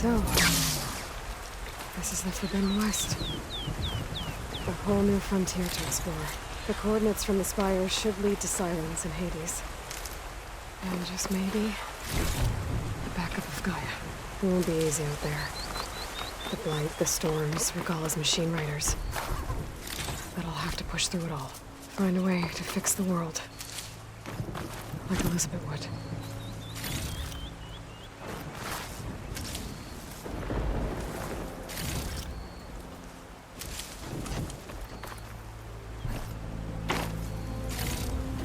So, this is the Forbidden West. A whole new frontier to explore. The coordinates from the spires should lead to Silence and Hades. And just maybe, the backup of Gaia. It won't be easy out there. The Blight, the Storms, Regalla's machine riders. But I'll have to push through it all. Find a way to fix the world. Like Elizabeth would.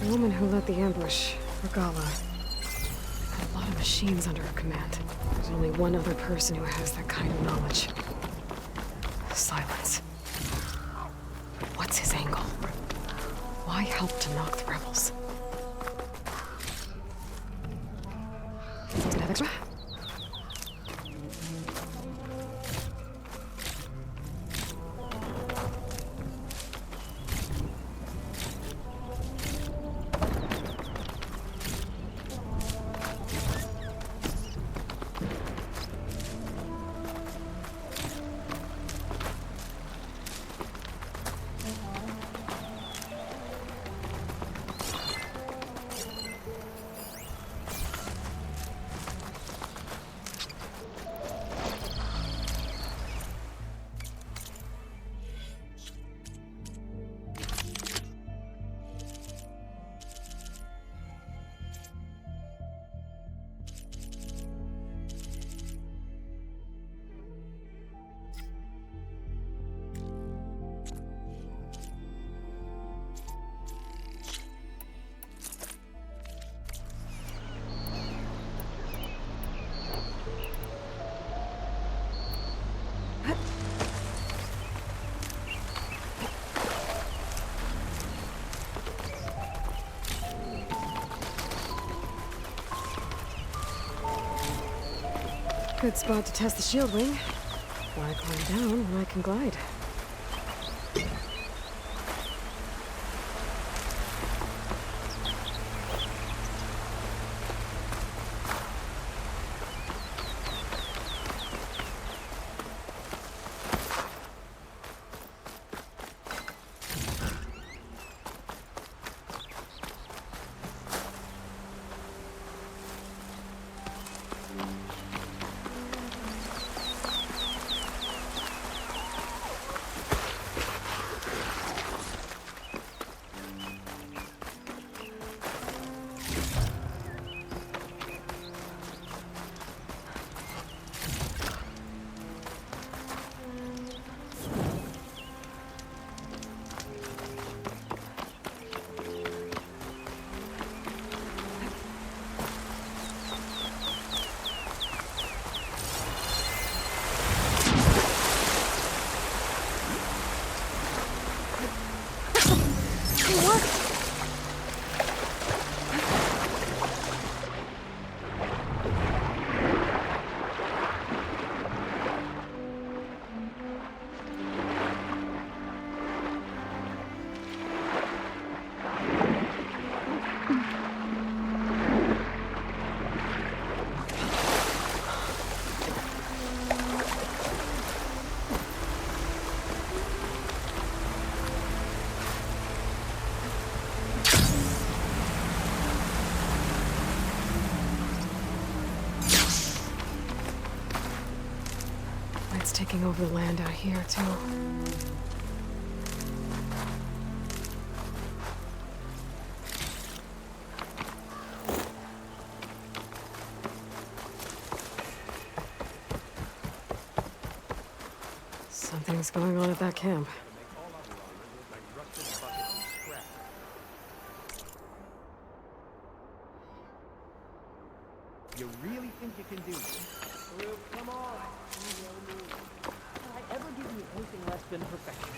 The woman who led the ambush, Regalla, had a lot of machines under her command. There's only one other person who has that kind of knowledge. Silence. But what's his angle? Why help to knock the rebels? Good spot to test the shield wing. Why climb down when I can glide? It's taking over the land out here, too. Something's going on at that camp. You really think you can do this? Luke, come on! Can I ever give you anything less than perfection?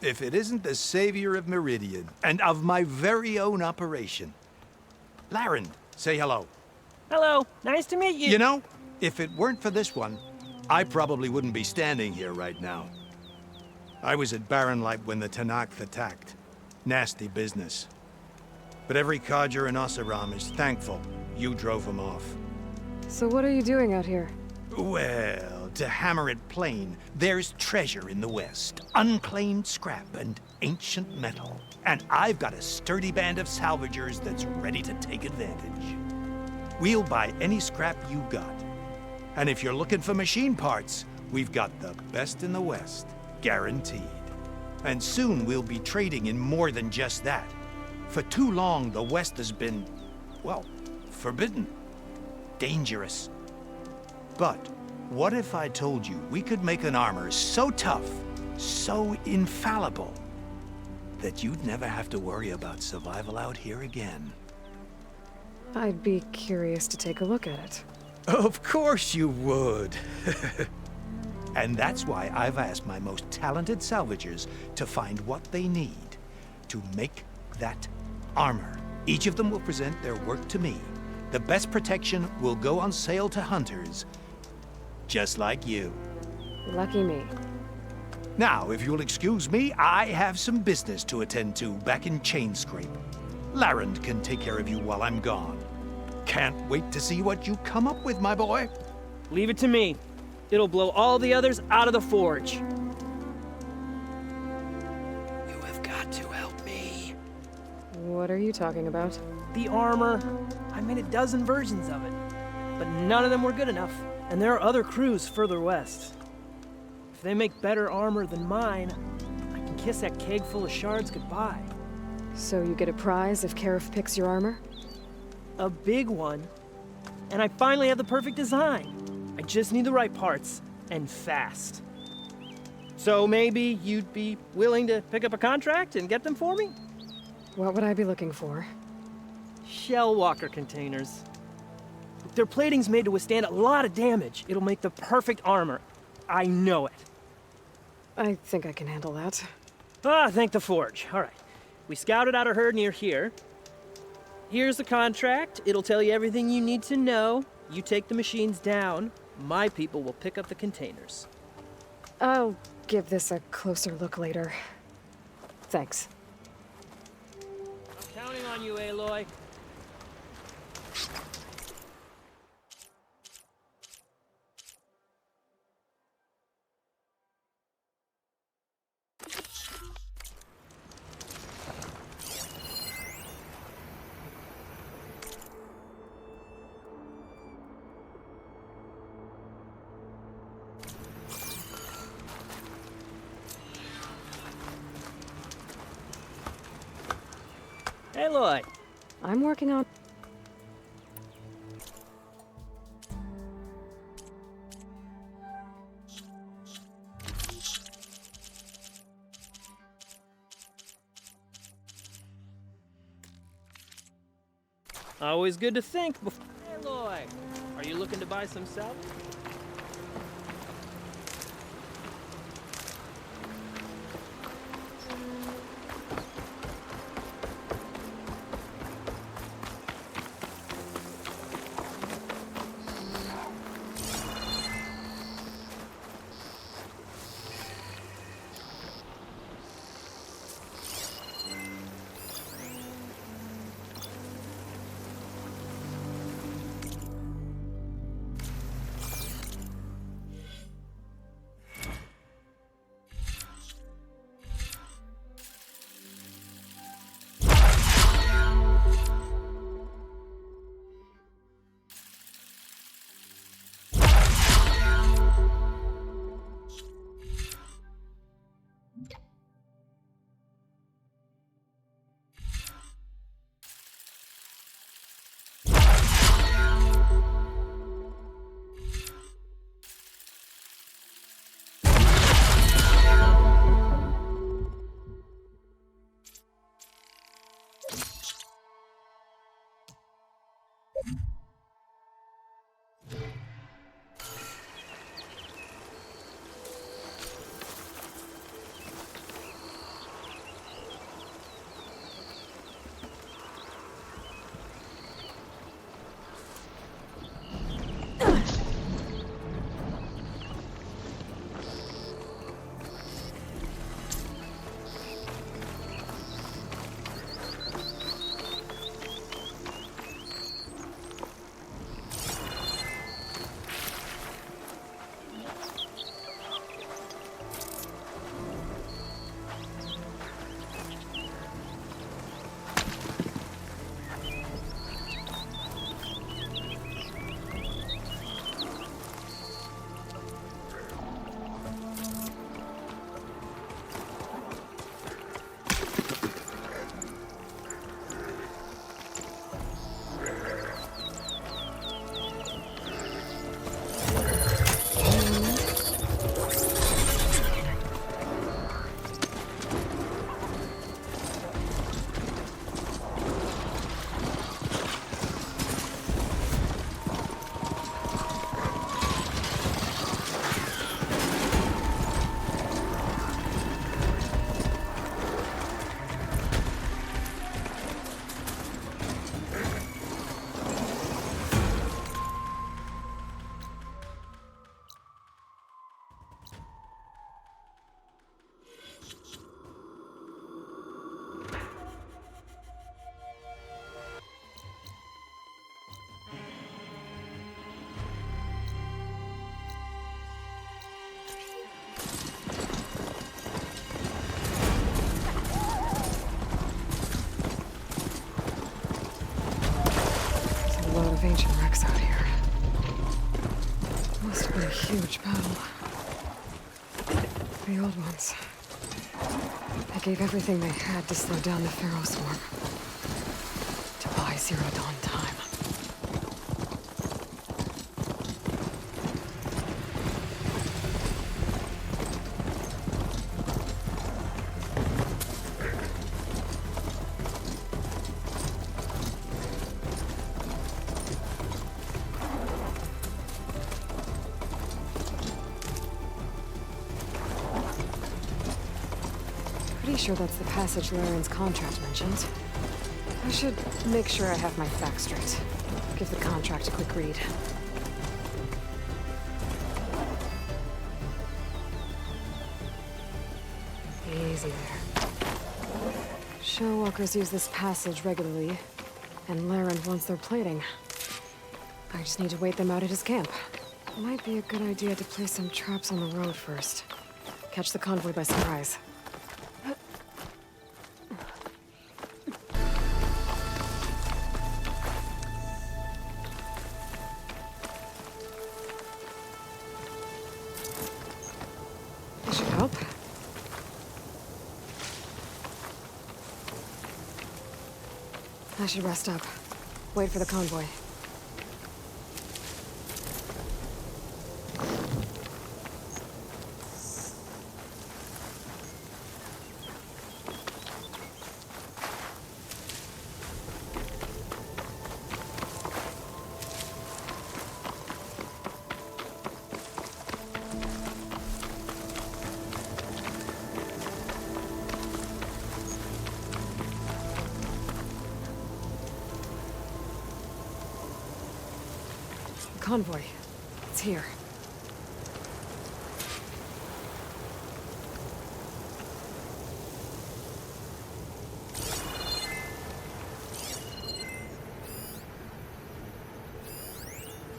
If it isn't the savior of Meridian, and of my very own operation. Laren, say hello. Hello, nice to meet you. You know, if it weren't for this one, I probably wouldn't be standing here right now. I was at Barrenlight when the Tenakth attacked. Nasty business. But every codger in Oseram is thankful you drove them off. So what are you doing out here? Well, to hammer it plain, there's treasure in the West. Unclaimed scrap and ancient metal. And I've got a sturdy band of salvagers that's ready to take advantage. We'll buy any scrap you got. And if you're looking for machine parts, we've got the best in the West, guaranteed. And soon we'll be trading in more than just that. For too long, the West has been, well, forbidden. Dangerous. But what if I told you we could make an armor so tough, so infallible, that you'd never have to worry about survival out here again? I'd be curious to take a look at it. Of course you would. And that's why I've asked my most talented salvagers to find what they need to make that armor. Each of them will present their work to me. The best protection will go on sale to hunters, just like you. Lucky me. Now, if you'll excuse me, I have some business to attend to back in Chainscrape. Larend can take care of you while I'm gone. Can't wait to see what you come up with, my boy. Leave it to me. It'll blow all the others out of the forge. You have got to help me. What are you talking about? The armor. I made a dozen versions of it, but none of them were good enough. And there are other crews further west. If they make better armor than mine, I can kiss that keg full of shards goodbye. So you get a prize if Karif picks your armor? A big one. And I finally have the perfect design. I just need the right parts, and fast. So maybe you'd be willing to pick up a contract and get them for me? What would I be looking for? Shell walker containers. Their plating's made to withstand a lot of damage. It'll make the perfect armor. I know it. I think I can handle that. Ah, thank the forge. All right. We scouted out a herd near here. Here's the contract. It'll tell you everything you need to know. You take the machines down. My people will pick up the containers. I'll give this a closer look later. Thanks. I'm counting on you, Aloy. Aloy. I'm working on... Always good to think before... Aloy, are you looking to buy some salvage? huge battle. The old ones. They gave everything they had to slow down the Pharaoh swarm. To buy Zero Dawn time. Pretty sure that's the passage Laren's contract mentioned. I should make sure I have my facts straight. Give the contract a quick read. Easy there. Showwalkers use this passage regularly, and Laren wants their plating. I just need to wait them out at his camp. Might be a good idea to place some traps on the road first. Catch the convoy by surprise. This should help. I should rest up. Wait for the convoy. Convoy. It's here.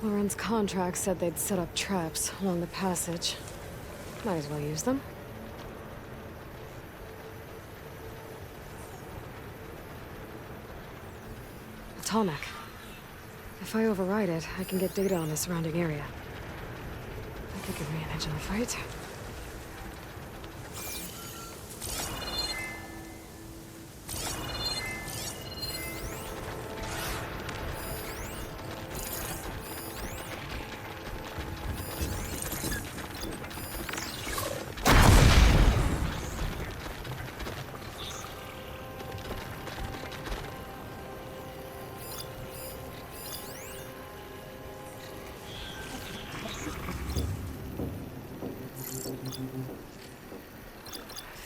Laren's contract said they'd set up traps along the passage. Might as well use them. A Tallneck. If I override it, I can get data on the surrounding area. That could give me an edge in the fight.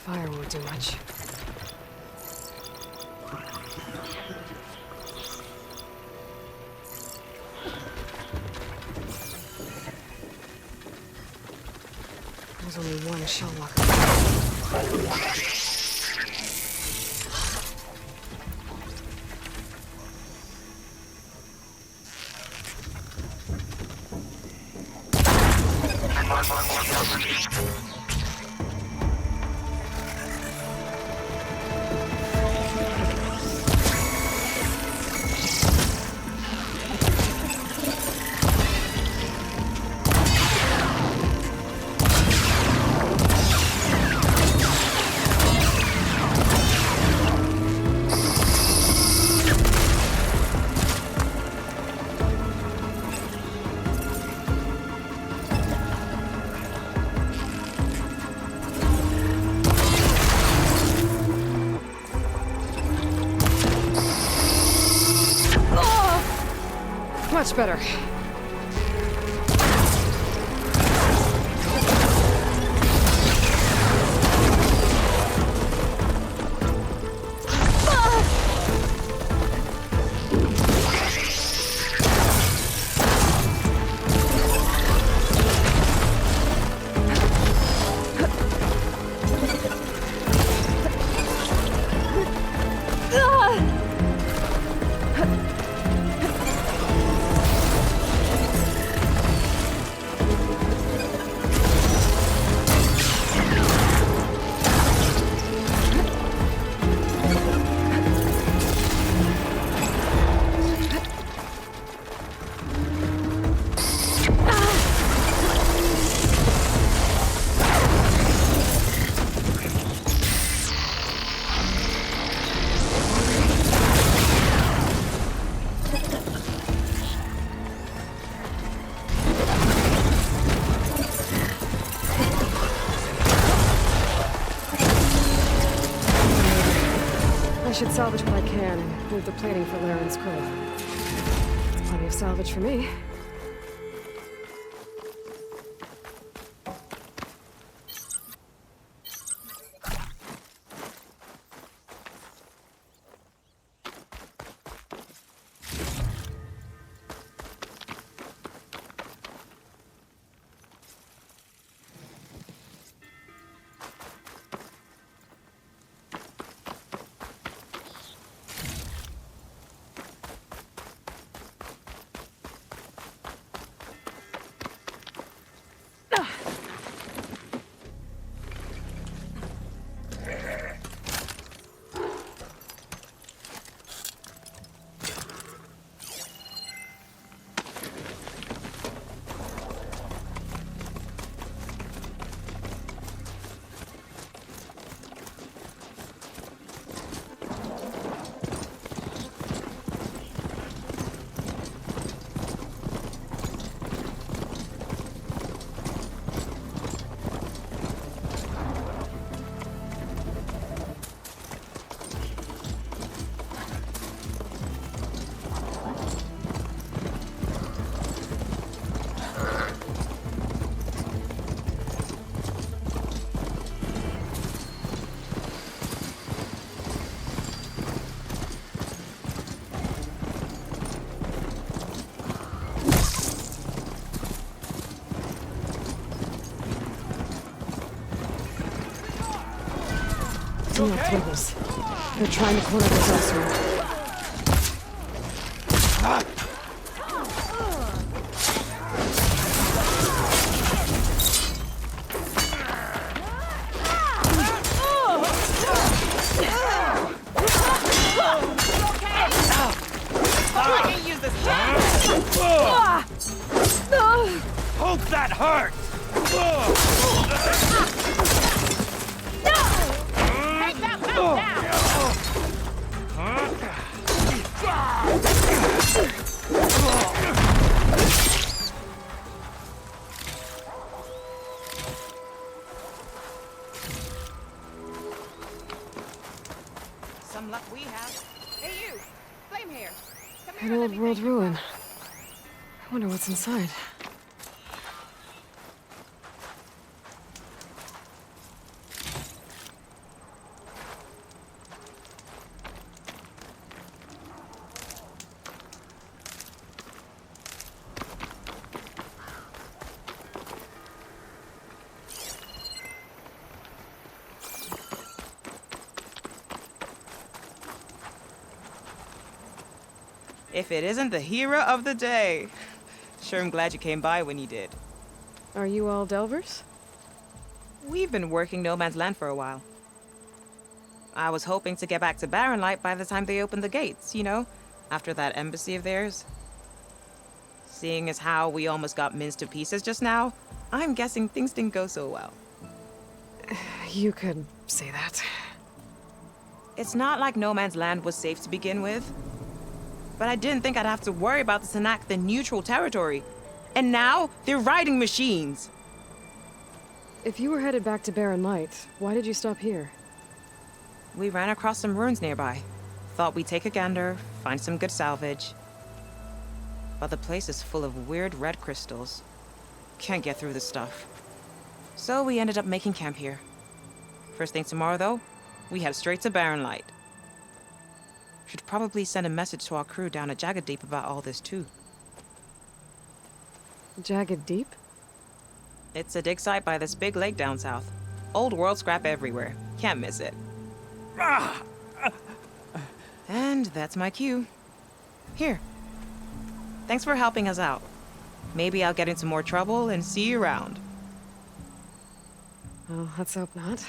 Fire won't do much. There's only one Shellwalker. Much better. should salvage what I can and move the plating for Laren's Cove. That's plenty of salvage for me. Do not kill this. They're trying to corner this elsewhere. Hope that hurt! Some luck we have. Hey you! Flame here! Come An here, let old me world make you ruin. I wonder what's inside. If it isn't the hero of the day. Sure, I'm glad you came by when you did. Are you all Delvers? We've been working No Man's Land for a while. I was hoping to get back to Barren Light by the time they opened the gates, you know? After that embassy of theirs. Seeing as how we almost got minced to pieces just now, I'm guessing things didn't go so well. You could say that. It's not like No Man's Land was safe to begin with. But I didn't think I'd have to worry about the Sanakth in neutral territory. And now, they're riding machines. If you were headed back to Barren Light, why did you stop here? We ran across some ruins nearby. Thought we'd take a gander, find some good salvage. But the place is full of weird red crystals. Can't get through this stuff. So we ended up making camp here. First thing tomorrow, though, we head straight to Barren Light. Should probably send a message to our crew down at Jagged Deep about all this, too. Jagged Deep? It's a dig site by this big lake down south. Old world scrap everywhere. Can't miss it. And that's my cue. Here. Thanks for helping us out. Maybe I'll get into more trouble and see you around. Well, let's hope not.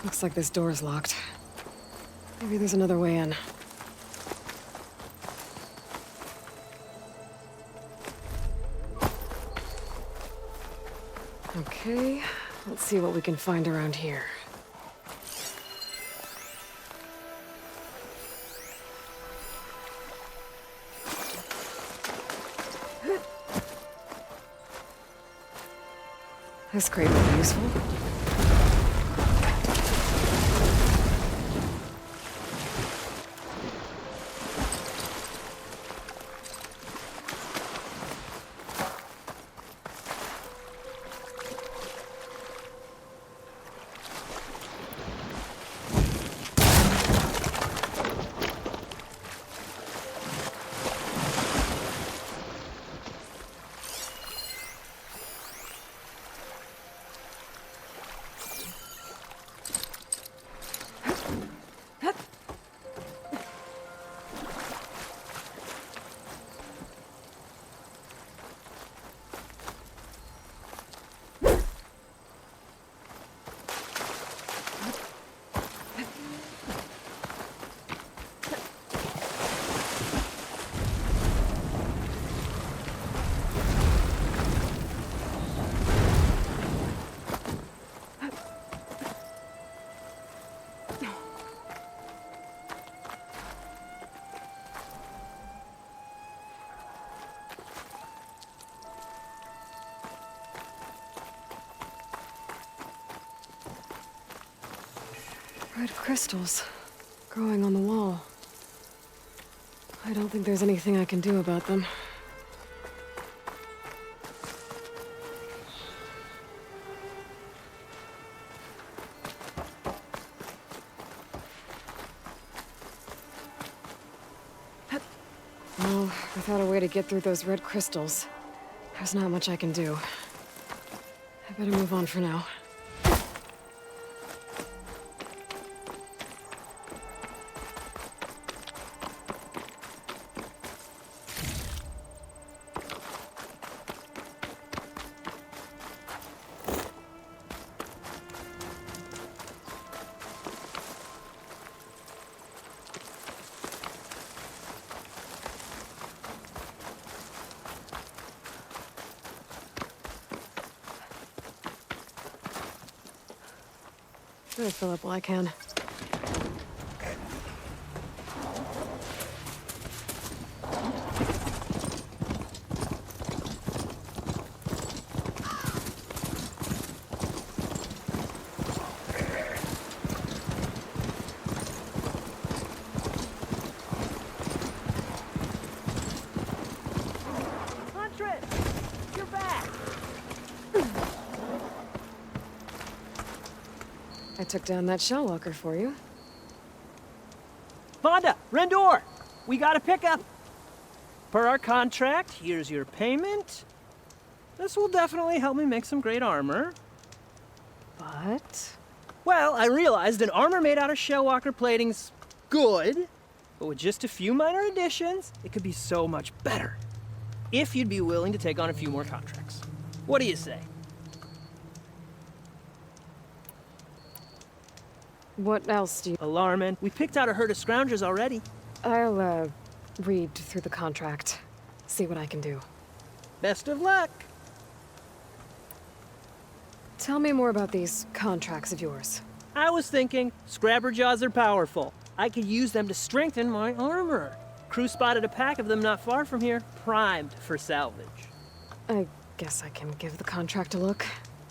Looks like this door's locked. Maybe there's another way in. Okay, let's see what we can find around here. This crate will be useful. Red crystals growing on the wall. I don't think there's anything I can do about them. Well, without a way to get through those red crystals, there's not much I can do. I better move on for now. Better fill up while I can. Huntress! You're back! I took down that shell walker for you. Vonda! Rendor! We got a pickup! Per our contract, here's your payment. This will definitely help me make some great armor. But... Well, I realized an armor made out of Shellwalker plating's good, but with just a few minor additions, it could be so much better. If you'd be willing to take on a few more contracts. What do you say? what else do you... Alarming. We picked out a herd of scroungers already. I'll, read through the contract. See what I can do. Best of luck. Tell me more about these contracts of yours. I was thinking, Scrabberjaws are powerful. I could use them to strengthen my armor. Crew spotted a pack of them not far from here, primed for salvage. I guess I can give the contract a look.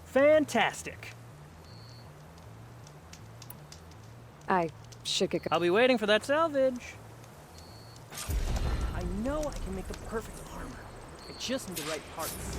Fantastic. I should get I'll be waiting for that salvage. I know I can make the perfect armor. I just need the right parts.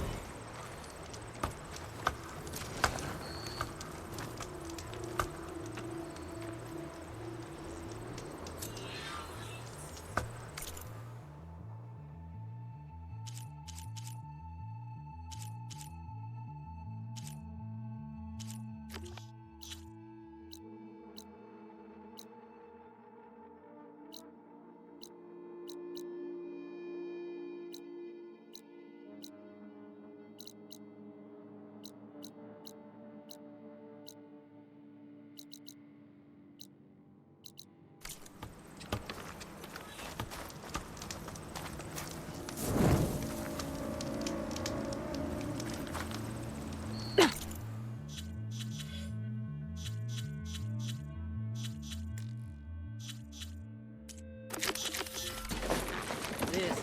This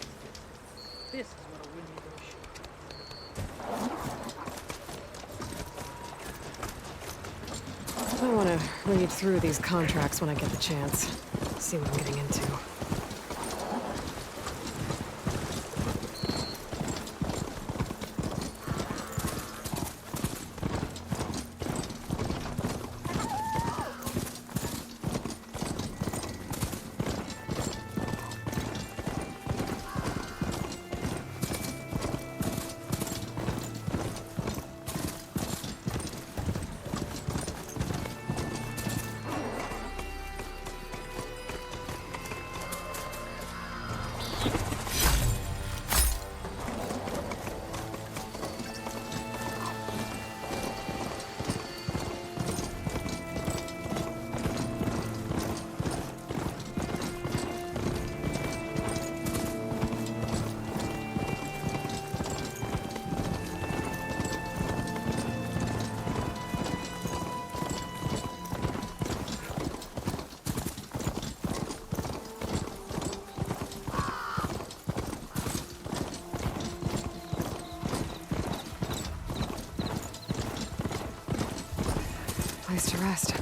is what a win want to read through these contracts when I get the chance. See what I'm getting into. Place to rest.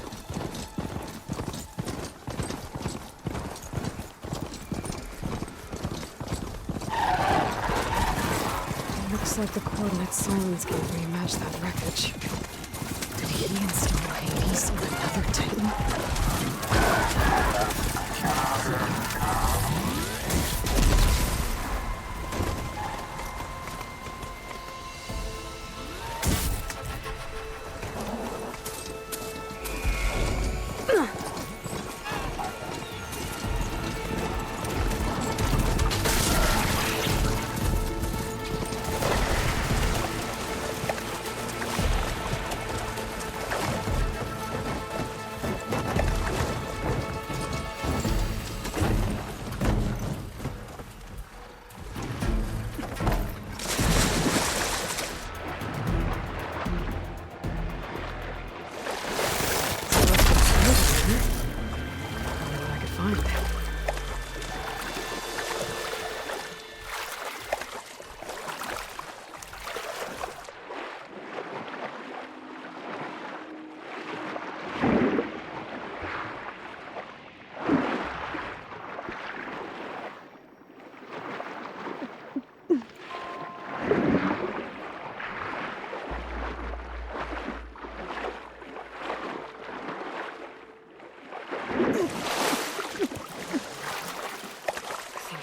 Looks like the coordinate Silence gave rematch that wreckage. Did he install Hades with another Titan?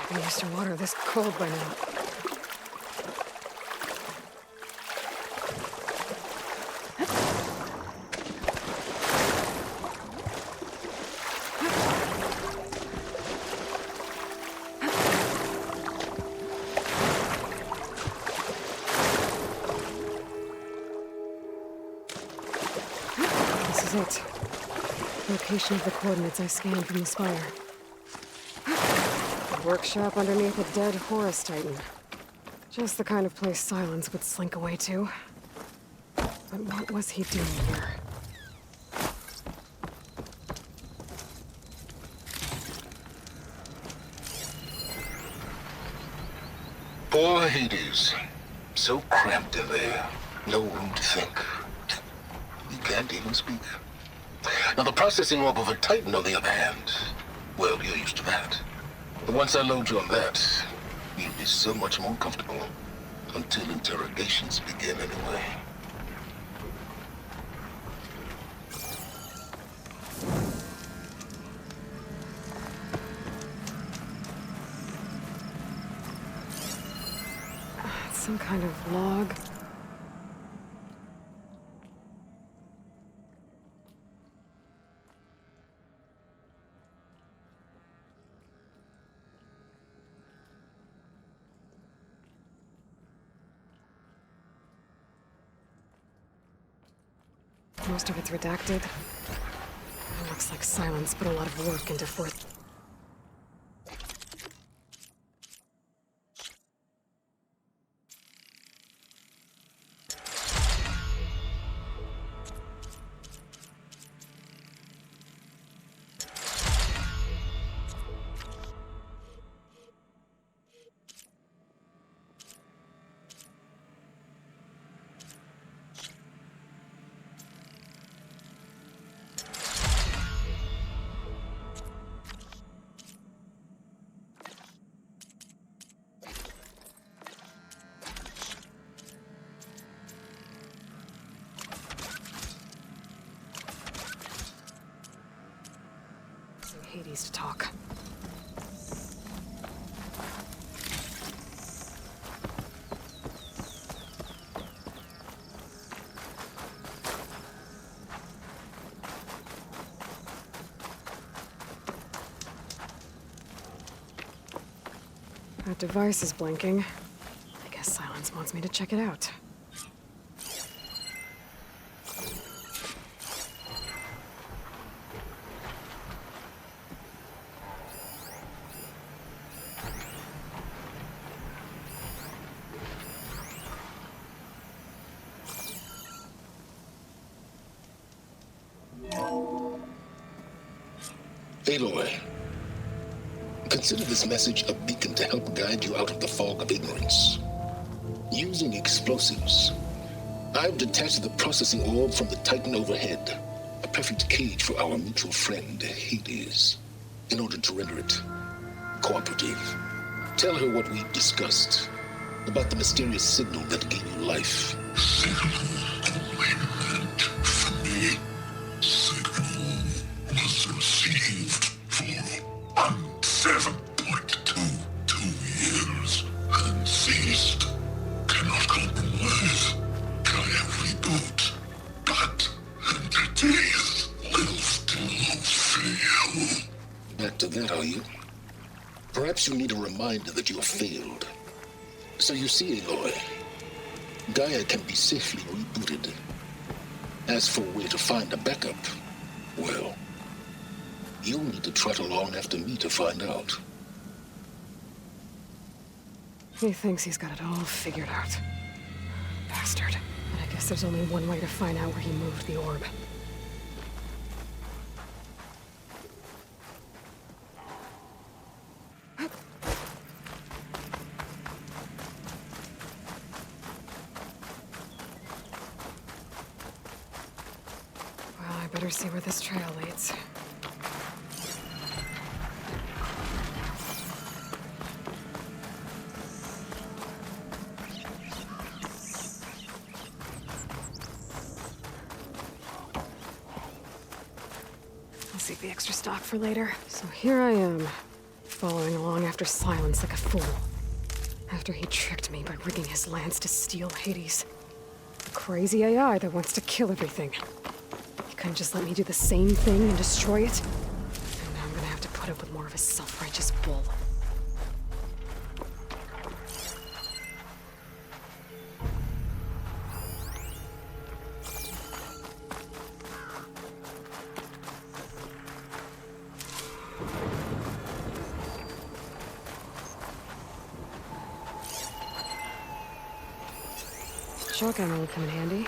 I'm used to water this cold by now. This is it. Location of the coordinates I scanned from the spire. Workshop underneath a dead Horus Titan. Just the kind of place Silence would slink away to. But what was he doing here? Poor Hades. So cramped in there. No room to think. He can't even speak. Now the processing orb of a Titan, on the other hand, well, you're used to that. But once I load you on that, you'll be so much more comfortable. Until interrogations begin anyway. Some kind of log. Most of it's redacted. It looks like Silence put a lot of work into forth. Hades to talk. That device is blinking. I guess Silence wants me to check it out. Aloy, consider this message a beacon to help guide you out of the fog of ignorance. Using explosives, I've detached the processing orb from the Titan overhead, a perfect cage for our mutual friend, Hades, in order to render it cooperative. Tell her what we've discussed about the mysterious signal that gave you life. Signal only meant for me. Signal was received for 7.22 years and ceased. Cannot compromise. Gaia reboot. But entities will still fail. Back to that, are you? Perhaps you need a reminder that you have failed. So you see, Aloy, Gaia can be safely rebooted. As for where to find a backup, well, you'll need to trot along after me to find out. He thinks he's got it all figured out. Bastard. But I guess there's only one way to find out where he moved the orb. Well, I better see where this trail leads. I'll save the extra stock for later. So here I am, following along after Silence like a fool. After he tricked me by rigging his lance to steal Hades. A crazy AI that wants to kill everything. He couldn't just let me do the same thing and destroy it. And now I'm gonna have to put up with more of his self-righteous bull. Shotgun will come in handy.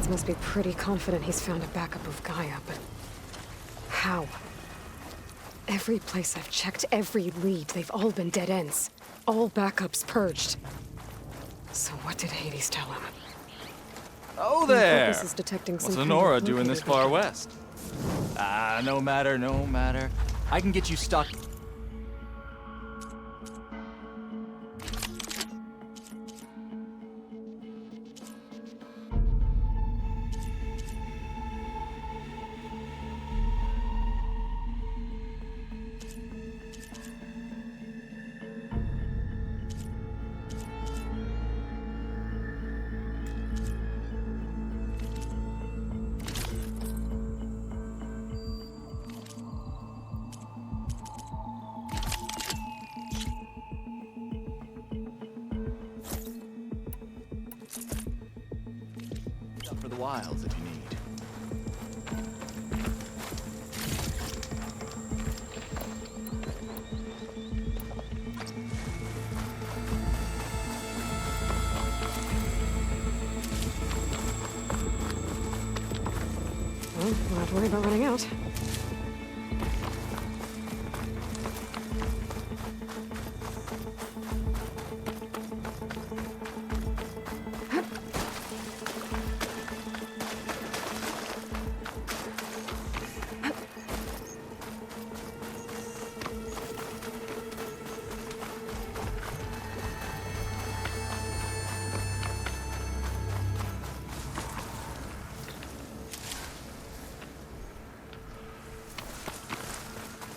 Hades must be pretty confident he's found a backup of Gaia, but how? Every place I've checked, every lead, they've all been dead ends. All backups purged. So what did Hades tell him? Oh My there! focus is detecting What's some kind Lenora of doing this locator far vision. west? Ah, no matter, no matter. I can get you stuck. For the wilds if you need. Well, we'll have to worry about running out.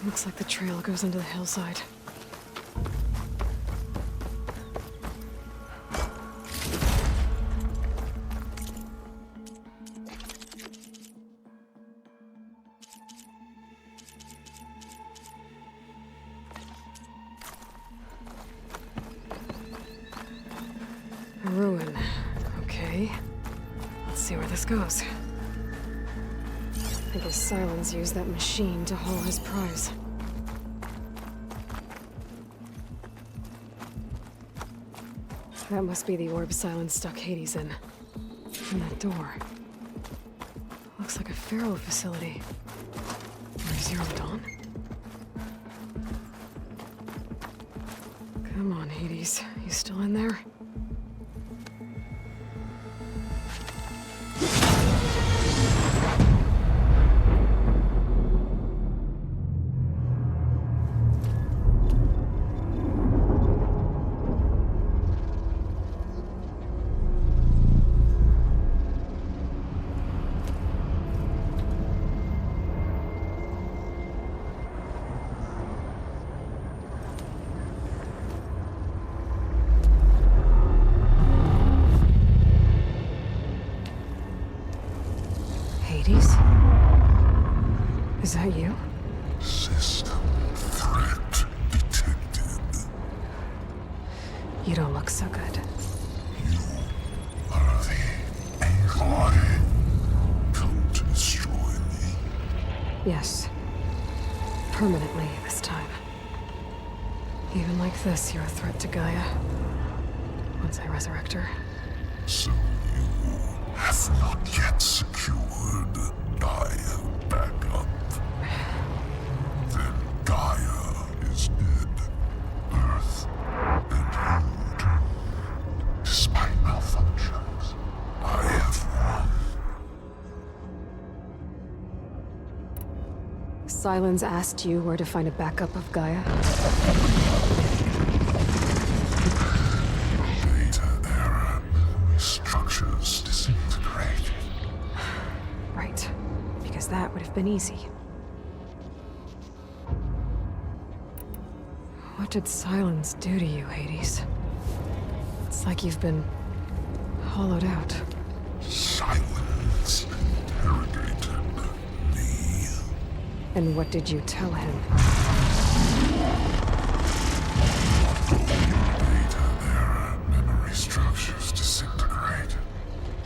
Looks like the trail goes into the hillside. A ruin. Okay. Let's see where this goes. I guess Silence used that machine to haul his prize. That must be the orb Silence stuck Hades in. And that door. Looks like a Pharaoh facility. Or Zero Dawn? Come on, Hades. You still in there? Hades? Is that you? System threat detected. You don't look so good. Are the Aloy come to destroy me? Yes. Permanently this time. Even like this, you're a threat to Gaia. Once I resurrect her. So you have not yet secured Gaia backup. Then Gaia is dead. Earth and you doomed. Despite malfunctions, I have won. Silence asked you where to find a backup of Gaia? Beta era memory structures disintegrated. Right. Because that would have been easy. What did Silence do to you, Hades? It's like you've been hollowed out. Silence interrogated me. And what did you tell him? Beta era memory structures disintegrate.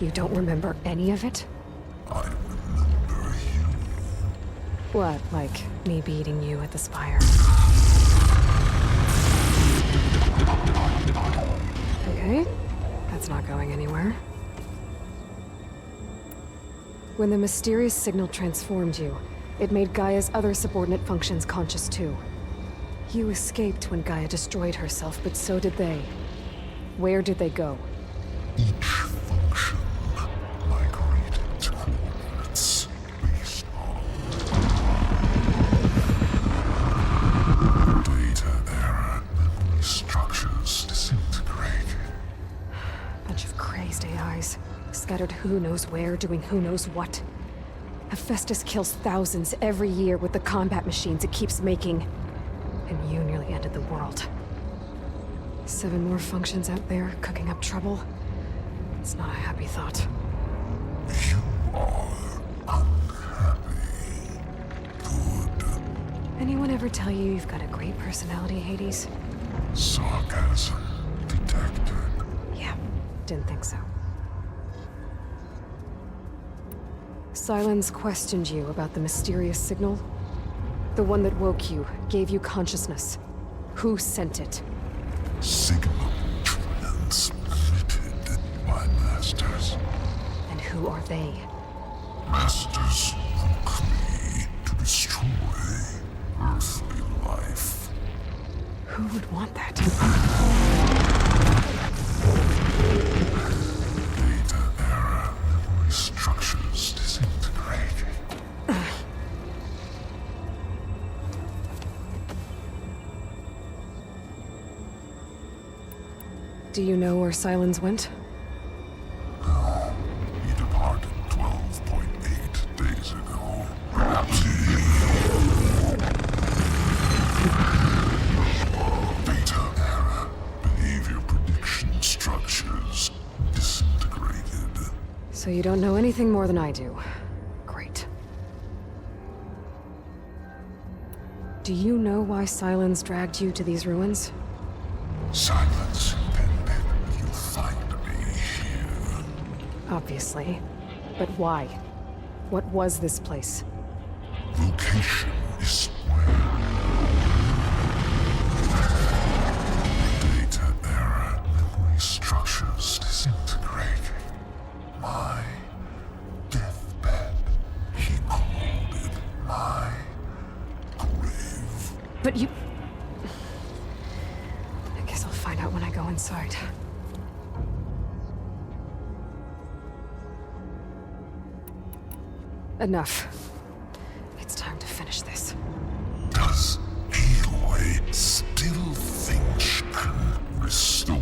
You don't remember any of it? I remember you. What, like me beating you at the Spire? Okay, that's not going anywhere. When the mysterious signal transformed you, it made Gaia's other subordinate functions conscious too. You escaped when Gaia destroyed herself, but so did they. Where did they go? Each function migrated to coordinates based on data error, memory structures disintegrated. Bunch of crazed AIs, scattered who knows where, doing who knows what. Hephaestus kills thousands every year with the combat machines it keeps making. And you nearly ended the world. 7 more functions out there, cooking up trouble. It's not a happy thought. You are unhappy. Good. Anyone ever tell you you've got a great personality, Hades? Sarcasm detected. Yeah, didn't think so. Sylens questioned you about the mysterious signal. The one that woke you, gave you consciousness. Who sent it? Signal transmitted by masters. And who are they? Masters woke me to destroy earthly life. Who would want that? Data error, memory structures disintegrating. Do you know where Sylens went? He departed 12.8 days ago. Perhaps data error, behavior prediction structures disintegrated. So you don't know anything more than I do. Great. Do you know why Sylens dragged you to these ruins? Silence impended. You'll find me here. Obviously. But why? What was this place? Location is where. Data error, memory structures disintegrating. My deathbed. He called it my grave. But you... I guess I'll find out when I go inside. Enough. It's time to finish this. Does Aloy still think she can restore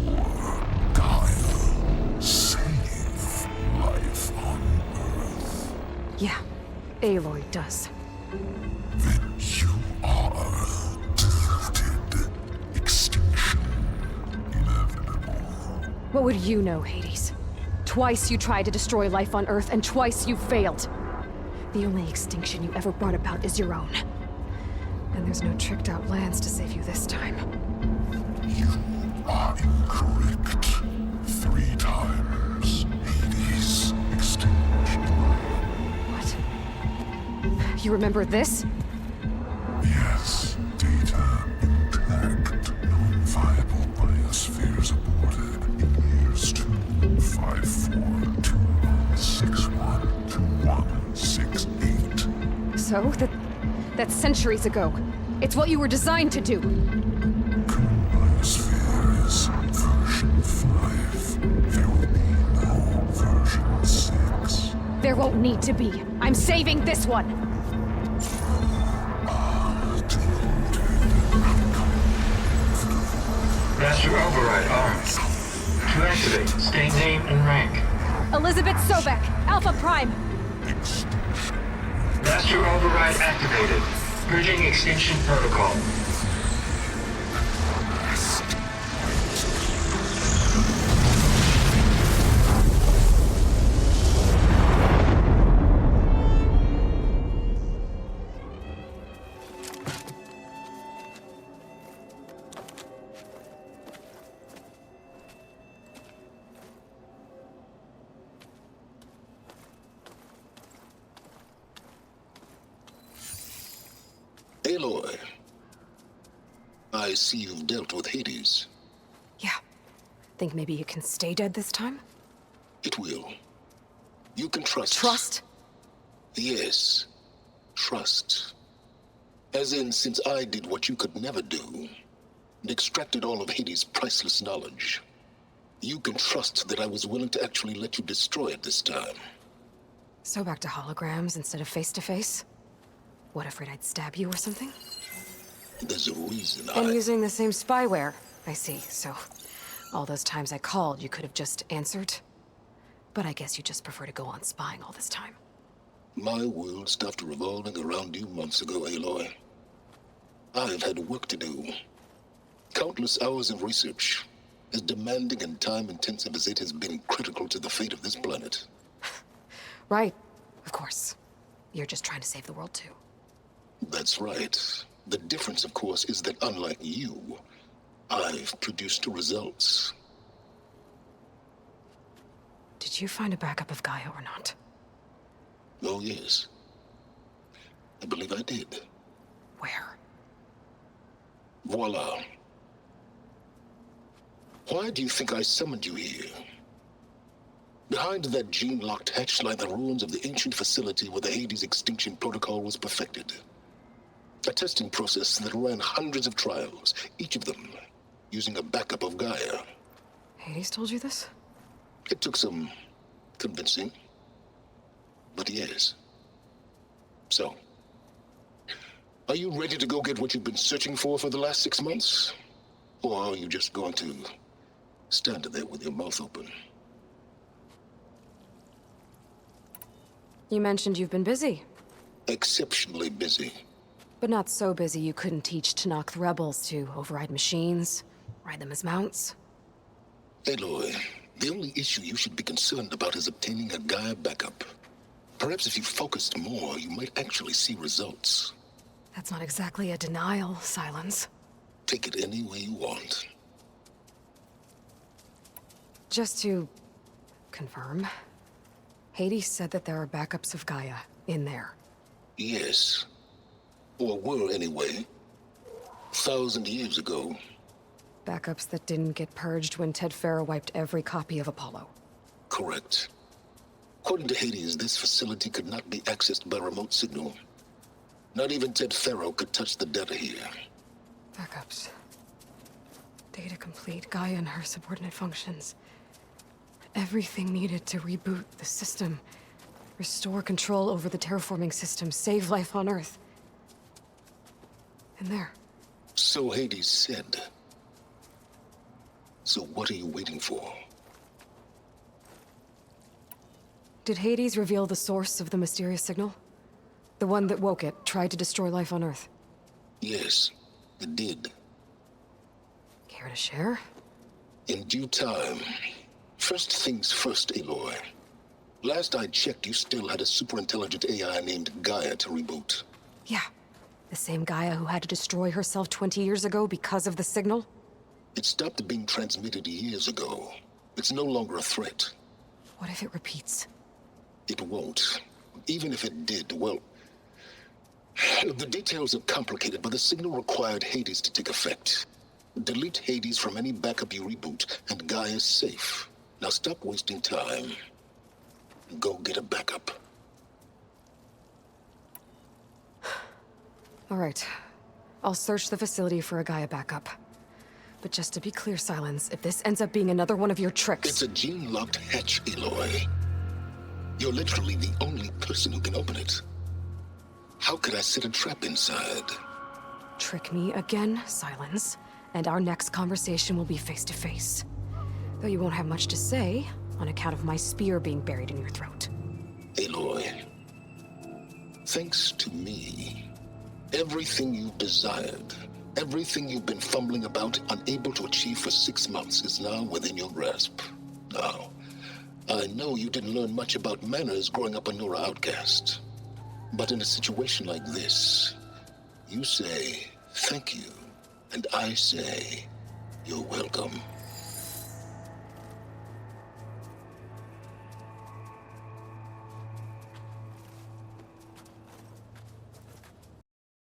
Gaia? Save life on Earth? Yeah, Aloy does. Then you are deluded. Extinction inevitable. What would you know, Hades? Twice you tried to destroy life on Earth, and twice you failed. The only extinction you ever brought about is your own. And there's no tricked-out lands to save you this time. You are incorrect. 3 times Hades extinction. What? You remember this? Yes, data intact. Non-viable biospheres aborted in years 25421612168. So? That's centuries ago. It's what you were designed to do. Current biosphere is version 5. There will be no version 6. There won't need to be. I'm saving this one! Master Override armed. To activate, state name and rank. Elizabeth Sobek, Alpha Prime! Master Override activated. Purging extinction protocol. Aloy, I see you've dealt with Hades. Yeah. Think maybe you can stay dead this time? It will. You can trust. Trust? Yes. Trust. As in, since I did what you could never do, and extracted all of Hades' priceless knowledge, you can trust that I was willing to actually let you destroy it this time. So back to holograms instead of face-to-face? What, afraid I'd stab you or something? There's a reason And using the same spyware. I see, so all those times I called, you could have just answered? But I guess you just prefer to go on spying all this time. My world stopped revolving around you months ago, Aloy. I've had work to do. Countless hours of research, as demanding and time-intensive as it has been critical to the fate of this planet. Right, of course. You're just trying to save the world too. That's right. The difference, of course, is that unlike you, I've produced results. Did you find a backup of Gaia or not? Oh, yes. I believe I did. Where? Voila. Why do you think I summoned you here? Behind that gene-locked hatch lie the ruins of the ancient facility where the Hades extinction protocol was perfected. A testing process that ran hundreds of trials, each of them using a backup of Gaia. Hades told you this? It took some convincing, but yes. So, are you ready to go get what you've been searching for the last 6 months? Or are you just going to stand there with your mouth open? You mentioned you've been busy. Exceptionally busy. But not so busy you couldn't teach Tenakth the rebels to override machines, ride them as mounts. Aloy, the only issue you should be concerned about is obtaining a Gaia backup. Perhaps if you focused more, you might actually see results. That's not exactly a denial, Silence. Take it any way you want. Just to confirm, Hades said that there are backups of Gaia in there. Yes. Or were anyway. 1,000 years ago. Backups that didn't get purged when Ted Faro wiped every copy of Apollo. Correct. According to Hades, this facility could not be accessed by remote signal. Not even Ted Faro could touch the data here. Backups. Data complete, Gaia and her subordinate functions. Everything needed to reboot the system. Restore control over the terraforming system, save life on Earth. And there. So Hades said. So what are you waiting for? Did Hades reveal the source of the mysterious signal? The one that woke it, tried to destroy life on Earth? Yes, it did. Care to share? In due time. First things first, Aloy. Last I checked, you still had a superintelligent AI named Gaia to reboot. Yeah. The same Gaia who had to destroy herself 20 years ago because of the signal? It stopped being transmitted years ago. It's no longer a threat. What if it repeats? It won't. Even if it did, well... The details are complicated, but the signal required Hades to take effect. Delete Hades from any backup you reboot, and Gaia's safe. Now stop wasting time. Go get a backup. All right. I'll search the facility for a Gaia backup. But just to be clear, Silence, if this ends up being another one of your tricks... It's a gene-locked hatch, Aloy. You're literally the only person who can open it. How could I set a trap inside? Trick me again, Silence, and our next conversation will be face-to-face. Though you won't have much to say, on account of my spear being buried in your throat. Aloy, thanks to me, everything you've desired, everything you've been fumbling about, unable to achieve for 6 months, is now within your grasp. Now, I know you didn't learn much about manners growing up a Nora outcast. But in a situation like this, you say, thank you, and I say, you're welcome.